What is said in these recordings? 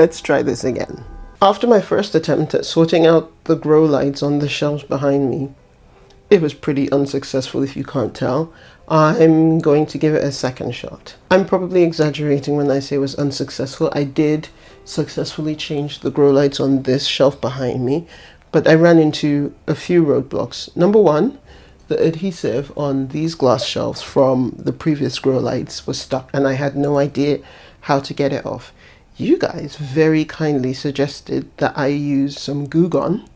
Let's try this again. After my first attempt at sorting out the grow lights on the shelves behind me, it was pretty unsuccessful if you can't tell. I'm going to give it a second shot. I'm probably exaggerating when I say it was unsuccessful. I did successfully change the grow lights on this shelf behind me, but I ran into a few roadblocks. Number one, the adhesive on these glass shelves from the previous grow lights was stuck and I had no idea how to get it off. You guys very kindly suggested that I use some Goo Gone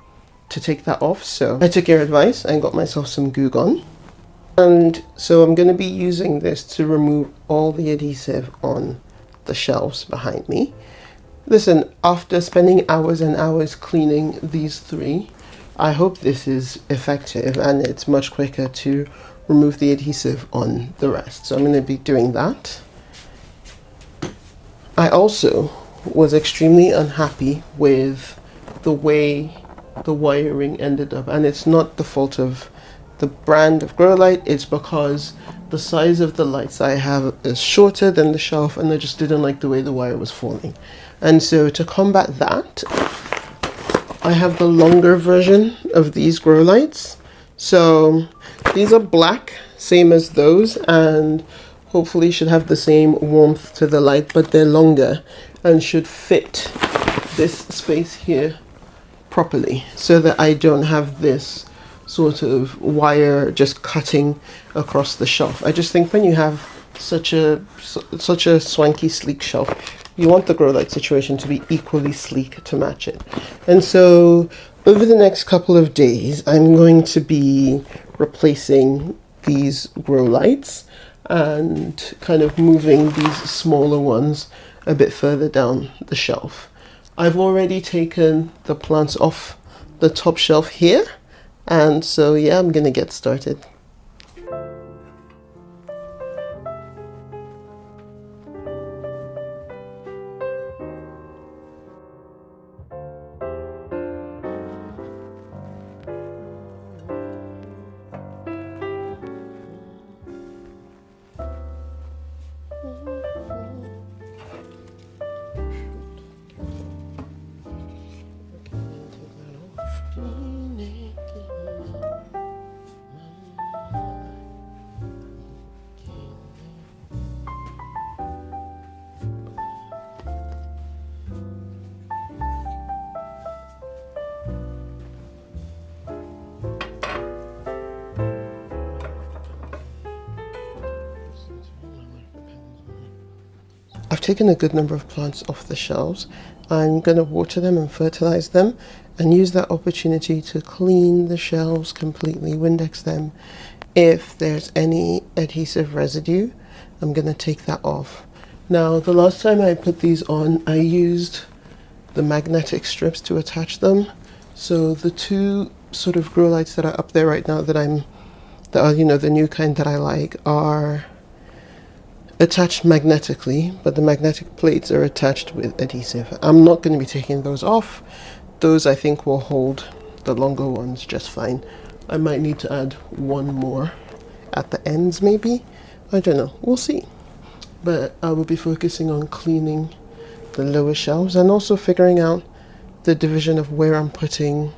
to take that off, so I took your advice and got myself some Goo Gone. And so I'm going to be using this to remove all the adhesive on the shelves behind me. Listen, after spending hours and hours cleaning these three, I hope this is effective and it's much quicker to remove the adhesive on the rest. So I'm going to be doing that. I also was extremely unhappy with the way the wiring ended up, and it's not the fault of the brand of grow light, it's because the size of the lights I have is shorter than the shelf and I just didn't like the way the wire was falling. And so to combat that, I have the longer version of these grow lights. So these are black, same as those, and hopefully should have the same warmth to the light, but they're longer and should fit this space here properly so that I don't have this sort of wire just cutting across the shelf. I just think when you have such a swanky, sleek shelf, you want the grow light situation to be equally sleek to match it. And so over the next couple of days, I'm going to be replacing these grow lights and kind of moving these smaller ones a bit further down the shelf. I've already taken the plants off the top shelf here, and so yeah, I'm gonna get started. I've taken a good number of plants off the shelves. I'm going to water them and fertilize them and use that opportunity to clean the shelves completely, Windex them. If there's any adhesive residue, I'm going to take that off. Now, the last time I put these on, I used the magnetic strips to attach them. So the two sort of grow lights that are up there right now that are, you know, the new kind that I like are attached magnetically, but the magnetic plates are attached with adhesive. I'm not going to be taking those off. Those I think will hold the longer ones just fine. I might need to add one more at the ends maybe. I don't know. We'll see. But I will be focusing on cleaning the lower shelves and also figuring out the division of where I'm putting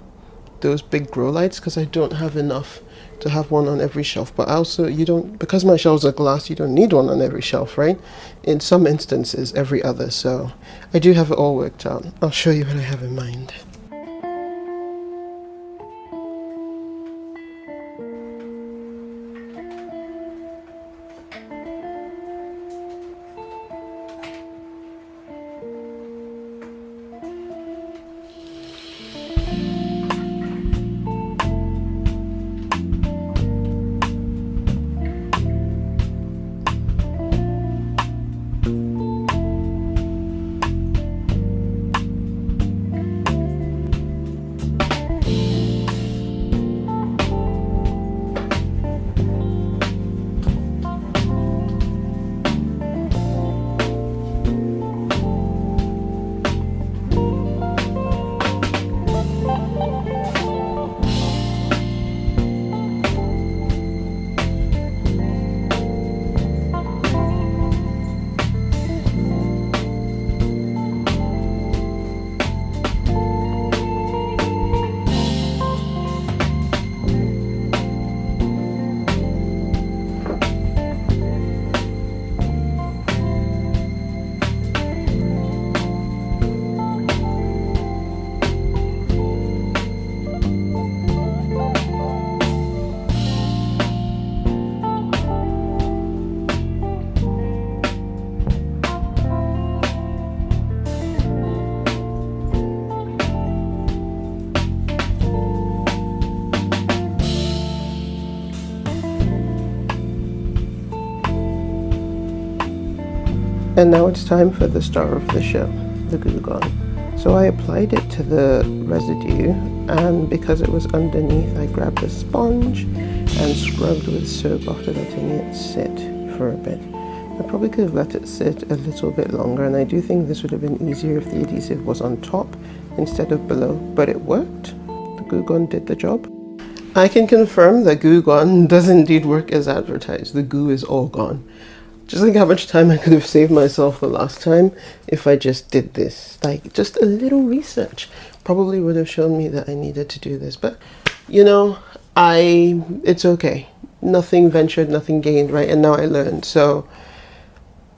those big grow lights, because I don't have enough to have one on every shelf. But also, you don't, because my shelves are glass, you don't need one on every shelf, right? In some instances, every other. So I do have it all worked out. I'll show you what I have in mind. And now it's time for the star of the show, the Goo Gone. So I applied it to the residue, and because it was underneath, I grabbed a sponge and scrubbed with soap after letting it sit for a bit. I probably could have let it sit a little bit longer, and I do think this would have been easier if the adhesive was on top instead of below, but it worked. The Goo Gone did the job. I can confirm that Goo Gone does indeed work as advertised. The goo is all gone. Just think how much time I could have saved myself the last time if I just did this. Like, just a little research probably would have shown me that I needed to do this. But, you know, it's okay. Nothing ventured, nothing gained, right? And now I learned. So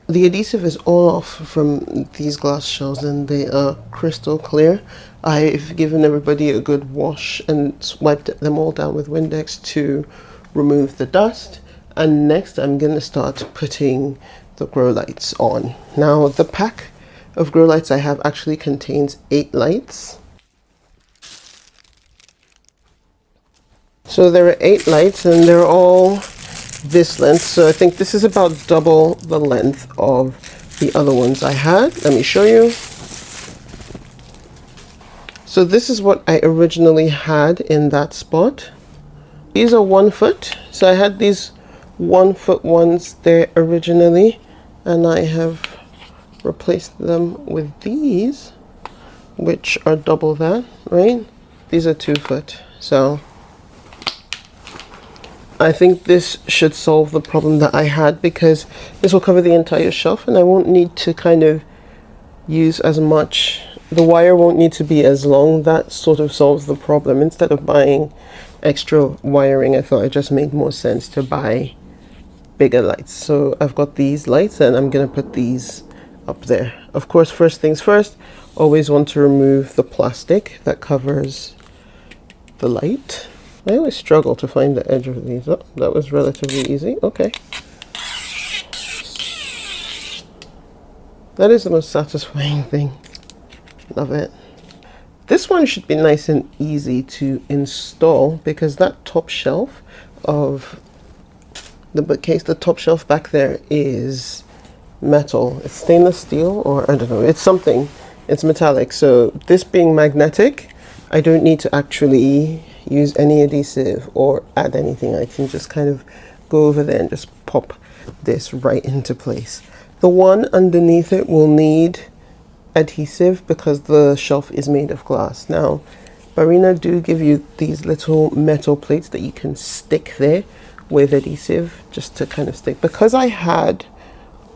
the adhesive is all off from these glass shells, and they are crystal clear. I've given everybody a good wash and wiped them all down with Windex to remove the dust. And next I'm going to start putting the grow lights on. Now the pack of grow lights I have actually contains 8 lights. So there are 8 lights, and they're all this length. So I think this is about double the length of the other ones I had. Let me show you. So this is what I originally had in that spot. These are 1 foot. So I had these 1 foot ones there originally, and I have replaced them with these, which are double that, right? These are 2 foot. So I think this should solve the problem that I had, because this will cover the entire shelf and I won't need to kind of use as much. The wire won't need to be as long. That sort of solves the problem. Instead of buying extra wiring, I thought it just made more sense to buy bigger lights. So I've got these lights, and I'm going to put these up there. Of course, first things first, always want to remove the plastic that covers the light. I always struggle to find the edge of these. Oh, that was relatively easy. Okay. That is the most satisfying thing. Love it. This one should be nice and easy to install, because that top shelf of the bookcase, the top shelf back there is metal. It's stainless steel, or I don't know, it's something. It's metallic. So this being magnetic, I don't need to actually use any adhesive or add anything. I can just kind of go over there and just pop this right into place. The one underneath it will need adhesive because the shelf is made of glass. Now, Barina do give you these little metal plates that you can stick there with adhesive just to kind of stick. Because I had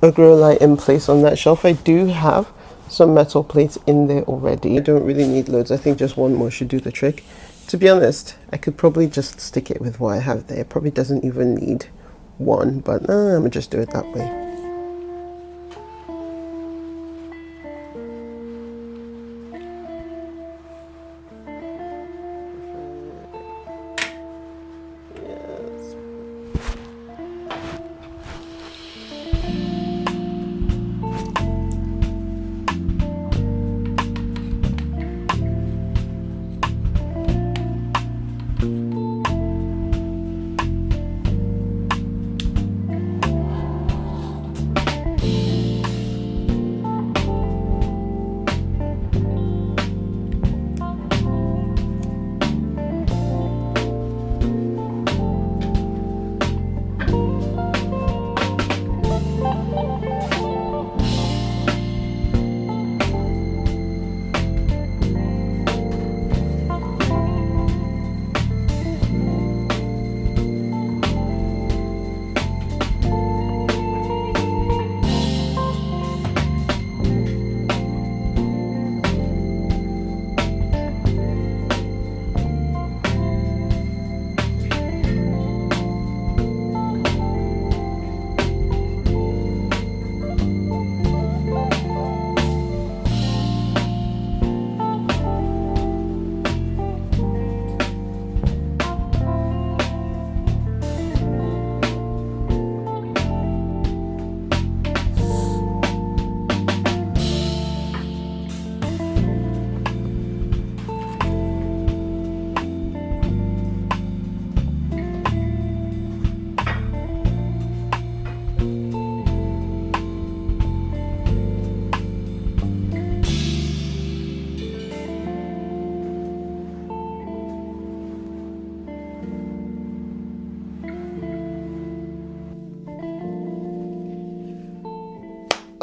a grow light in place on that shelf, I do have some metal plates in there already. I don't really need loads. I think just one more should do the trick. To be honest, I could probably just stick it with what I have there. It probably doesn't even need one, but I'm gonna just do it that way.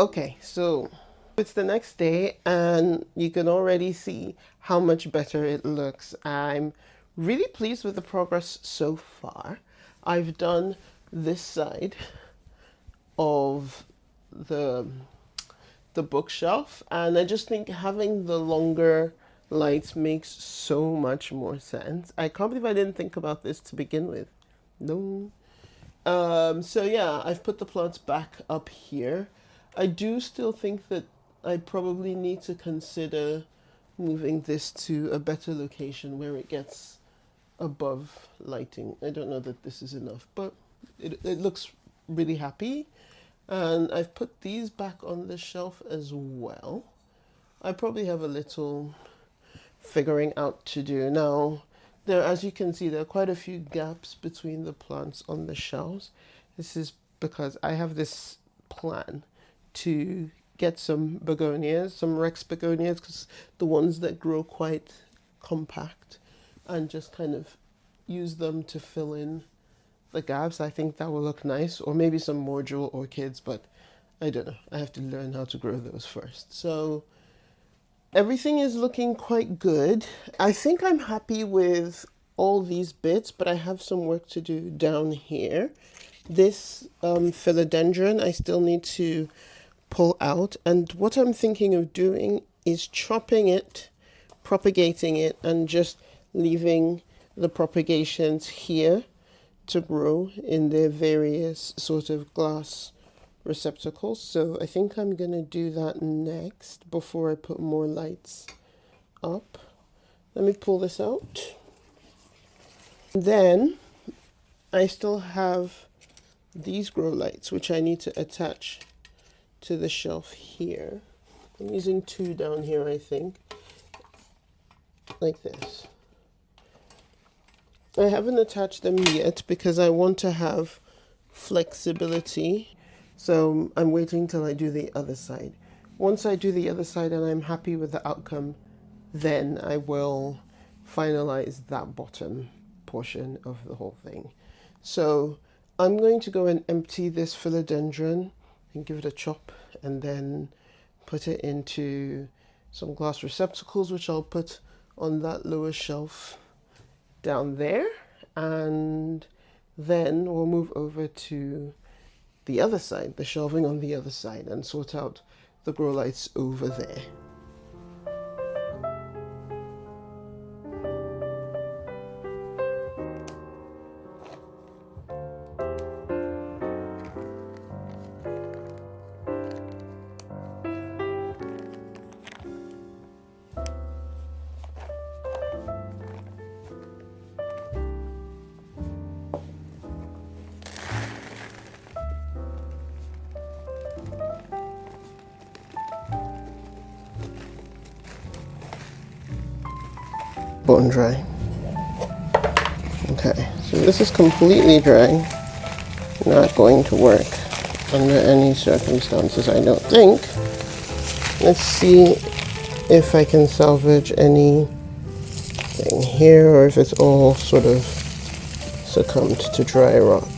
Okay, so it's the next day and you can already see how much better it looks. I'm really pleased with the progress so far. I've done this side of the bookshelf, and I just think having the longer lights makes so much more sense. I can't believe I didn't think about this to begin with. No. So yeah, I've put the plants back up here. I do still think that I probably need to consider moving this to a better location where it gets above lighting. I don't know that this is enough, but it looks really happy. And I've put these back on the shelf as well. I probably have a little figuring out to do. Now, there, as you can see, there are quite a few gaps between the plants on the shelves. This is because I have this plan to get some begonias, some Rex begonias, because the ones that grow quite compact, and just kind of use them to fill in the gaps. I think that will look nice, or maybe some more jewel orchids, but I don't know. I have to learn how to grow those first. So everything is looking quite good. I think I'm happy with all these bits, but I have some work to do down here. This philodendron I still need to pull out, and what I'm thinking of doing is chopping it, propagating it, and just leaving the propagations here to grow in their various sort of glass receptacles. So I think I'm going to do that next before I put more lights up. Let me pull this out. Then I still have these grow lights, which I need to attach to the shelf here. I'm using 2 down here, I think, like this. I haven't attached them yet because I want to have flexibility. So I'm waiting till I do the other side. Once I do the other side and I'm happy with the outcome, then I will finalize that bottom portion of the whole thing. So I'm going to go and empty this philodendron and give it a chop, and then put it into some glass receptacles, which I'll put on that lower shelf down there, and then we'll move over to the other side, the shelving on the other side, and sort out the grow lights over there. Bone dry. Okay, so this is completely dry. Not going to work under any circumstances, I don't think. Let's see if I can salvage anything here, or if it's all sort of succumbed to dry rot.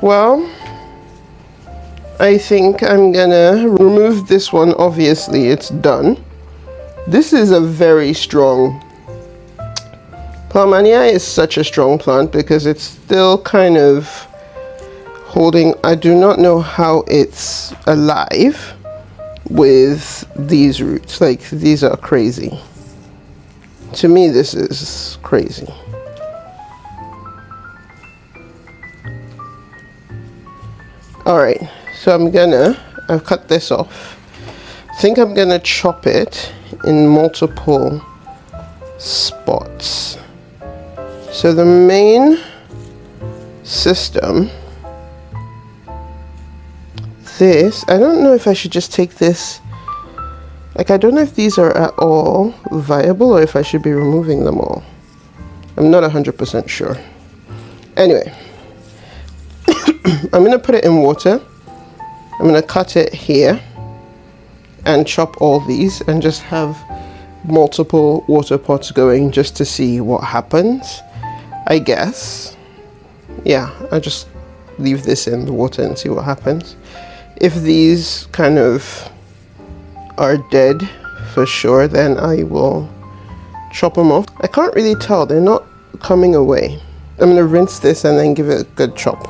Well, I think I'm gonna remove this one. Obviously, it's done. This is a very strong Plantmania is such a strong plant because it's still kind of holding. I do not know how it's alive with these roots. Like, these are crazy. To me, this is crazy. Alright, so I've cut this off. I think I'm gonna chop it in multiple spots. So the main system, I don't know if I should just take this, like, I don't know if these are at all viable or if I should be removing them all. I'm not 100% sure. Anyway, I'm going to put it in water. I'm going to cut it here. and chop all these and just have multiple water pots going just to see what happens, I guess. Yeah, I just leave this in the water and see what happens. If these kind of are dead for sure, then I will chop them off. I can't really tell, they're not coming away. I'm gonna rinse this and then give it a good chop.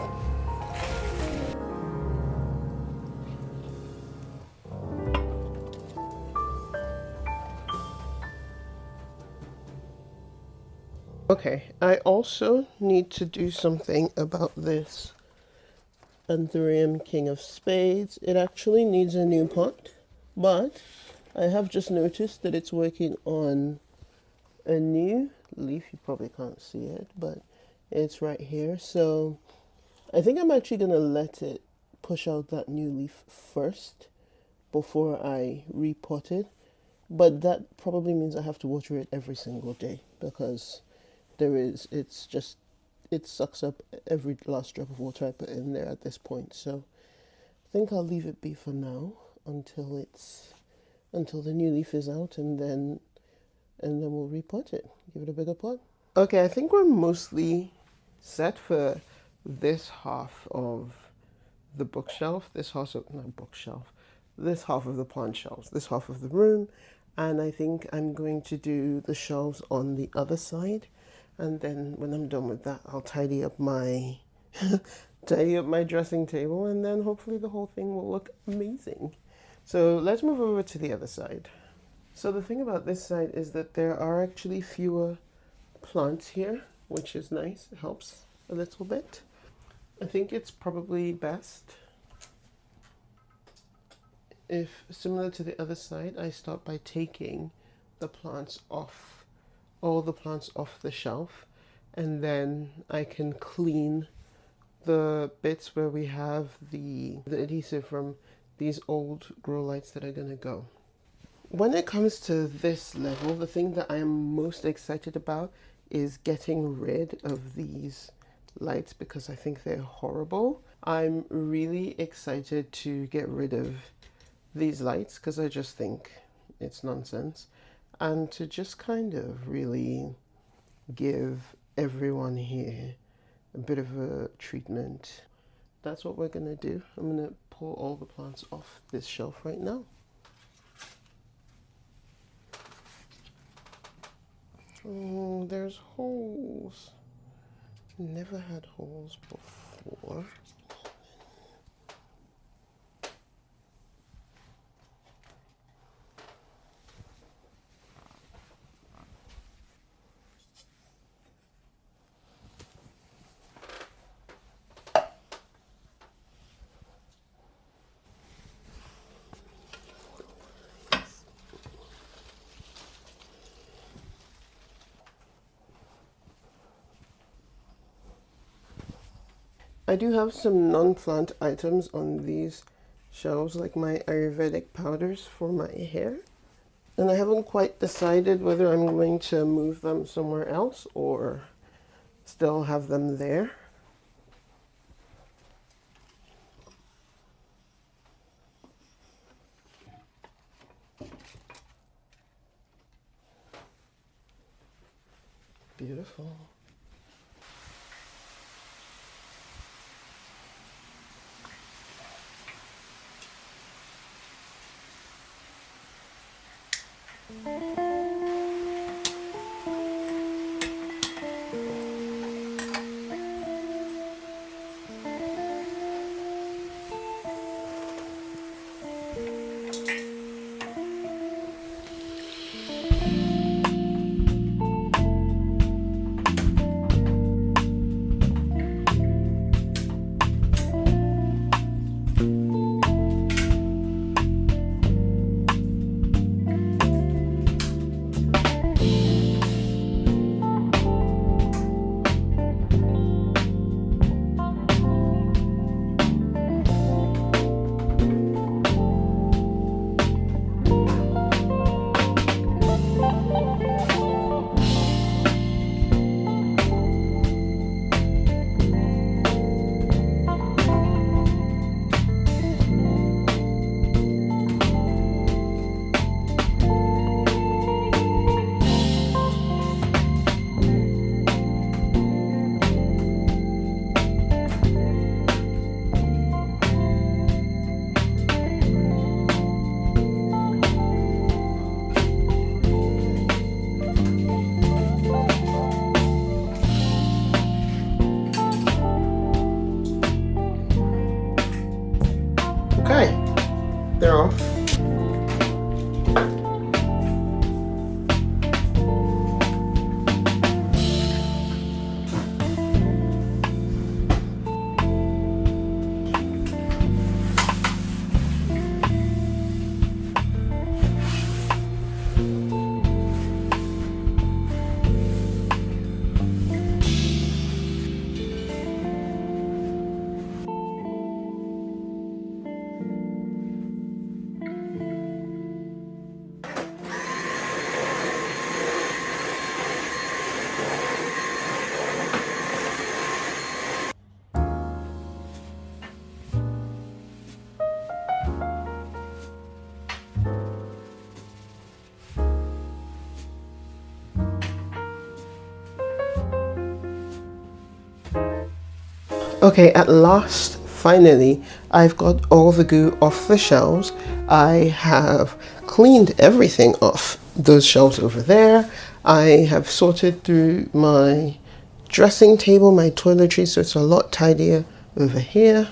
Okay, I also need to do something about this Anthurium King of Spades. It actually needs a new pot, but I have just noticed that it's working on a new leaf. You probably can't see it, but it's right here. So I think I'm actually going to let it push out that new leaf first before I repot it. But that probably means I have to water it every single day because it sucks up every last drop of water I put in there at this point. So I think I'll leave it be for now until the new leaf is out, and then we'll repot it, give it a bigger pot. Okay, I think we're mostly set for this half of the bookshelf, this half of the plant shelves, this half of the room, and I think I'm going to do the shelves on the other side, and then when I'm done with that, I'll tidy up my dressing table, and then hopefully the whole thing will look amazing. So let's move over to the other side. So the thing about this side is that there are actually fewer plants here, which is nice. It helps a little bit. I think it's probably best if, similar to the other side, I start by taking all the plants off the shelf, and then I can clean the bits where we have the adhesive from these old grow lights that are gonna go. When it comes to this level, the thing that I am most excited about is getting rid of these lights because I think they're horrible. I'm really excited to get rid of these lights because I just think it's nonsense, and to just kind of really give everyone here a bit of a treatment. That's what we're gonna do. I'm gonna pull all the plants off this shelf right now. Oh, there's holes. Never had holes before. I do have some non-plant items on these shelves, like my Ayurvedic powders for my hair. And I haven't quite decided whether I'm going to move them somewhere else or still have them there. Beautiful. Okay, at last, finally, I've got all the goo off the shelves. I have cleaned everything off those shelves over there. I have sorted through my dressing table, my toiletries, so it's a lot tidier over here.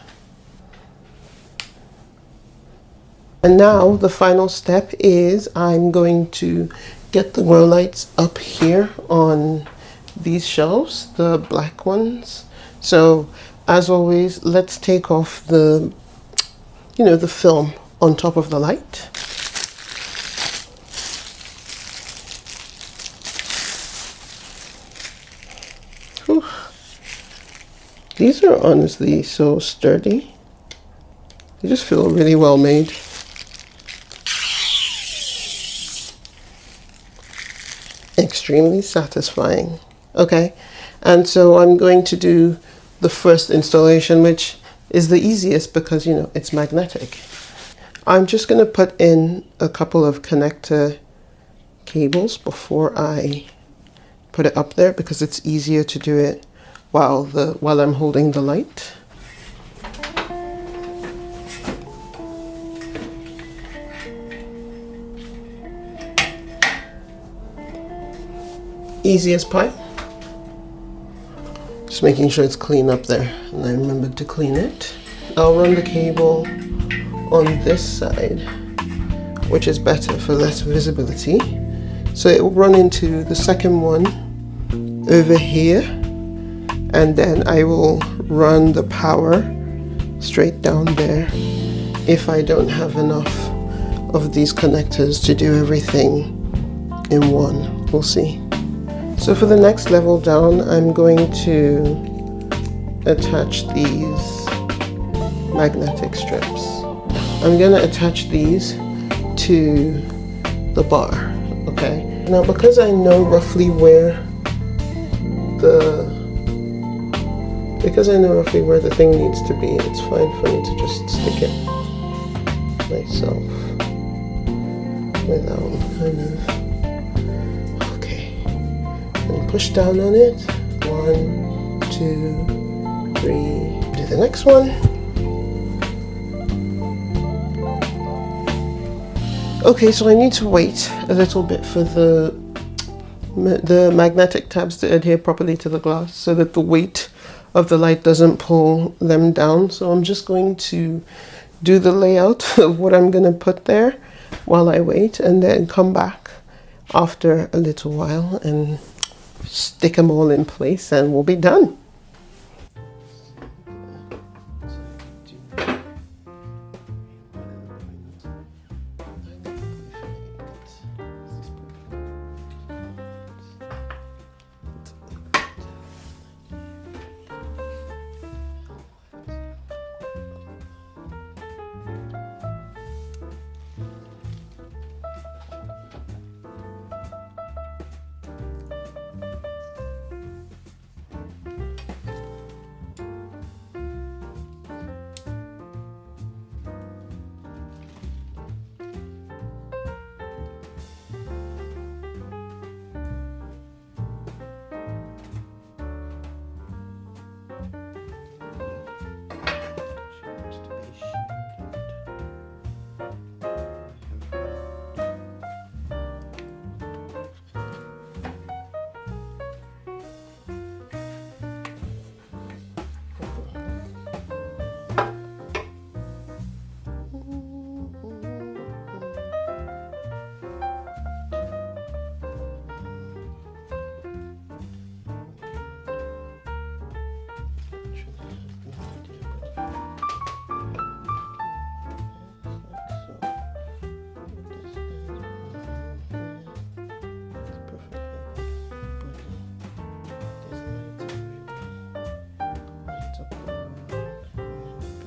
And now the final step is I'm going to get the grow lights up here on these shelves, the black ones. So as always, let's take off the, the film on top of the light. Whew. These are honestly so sturdy. They just feel really well made. Extremely satisfying. Okay, and so I'm going to do the first installation, which is the easiest because it's magnetic. I'm just going to put in a couple of connector cables before I put it up there because it's easier to do it while I'm holding the light. Easiest part. Just making sure it's clean up there, and I remembered to clean it. I'll run the cable on this side, which is better for less visibility. So it will run into the second one over here, and then I will run the power straight down there if I don't have enough of these connectors to do everything in one. We'll see. So for the next level down, I'm going to attach these magnetic strips. I'm going to attach these to the bar, okay? Now because I know roughly where the thing needs to be, it's fine for me to just stick it myself without kind of... Push down on it. 1, 2, 3. Do the next one. Okay, so I need to wait a little bit for the magnetic tabs to adhere properly to the glass so that the weight of the light doesn't pull them down. So I'm just going to do the layout of what I'm going to put there while I wait, and then come back after a little while and stick them all in place, and we'll be done.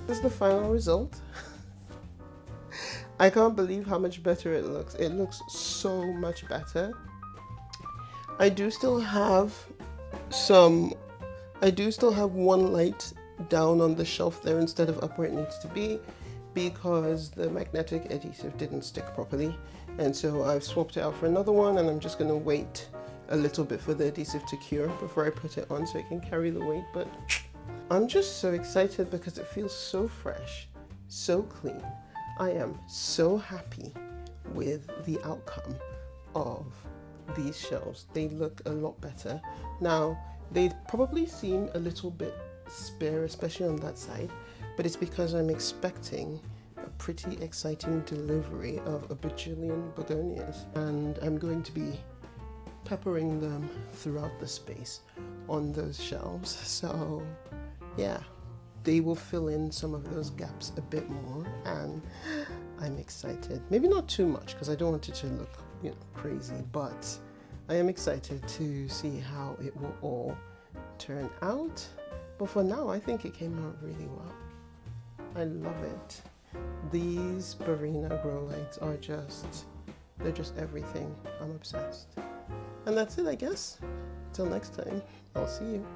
This is the final result. I can't believe how much better it looks. It looks so much better. I do still have one light down on the shelf there instead of up where it needs to be because the magnetic adhesive didn't stick properly. And so I've swapped it out for another one, and I'm just going to wait a little bit for the adhesive to cure before I put it on so it can carry the weight. But I'm just so excited because it feels so fresh, so clean. I am so happy with the outcome of these shelves. They look a lot better. Now, they probably seem a little bit spare, especially on that side, but it's because I'm expecting a pretty exciting delivery of a bajillion begonias, and I'm going to be peppering them throughout the space on those shelves. So yeah, they will fill in some of those gaps a bit more, and I'm excited. Maybe not too much because I don't want it to look, crazy, but I am excited to see how it will all turn out. But for now, I think it came out really well. I love it. These Barina grow lights are they're just everything. I'm obsessed. And that's it, I guess. Till next time, I'll see you.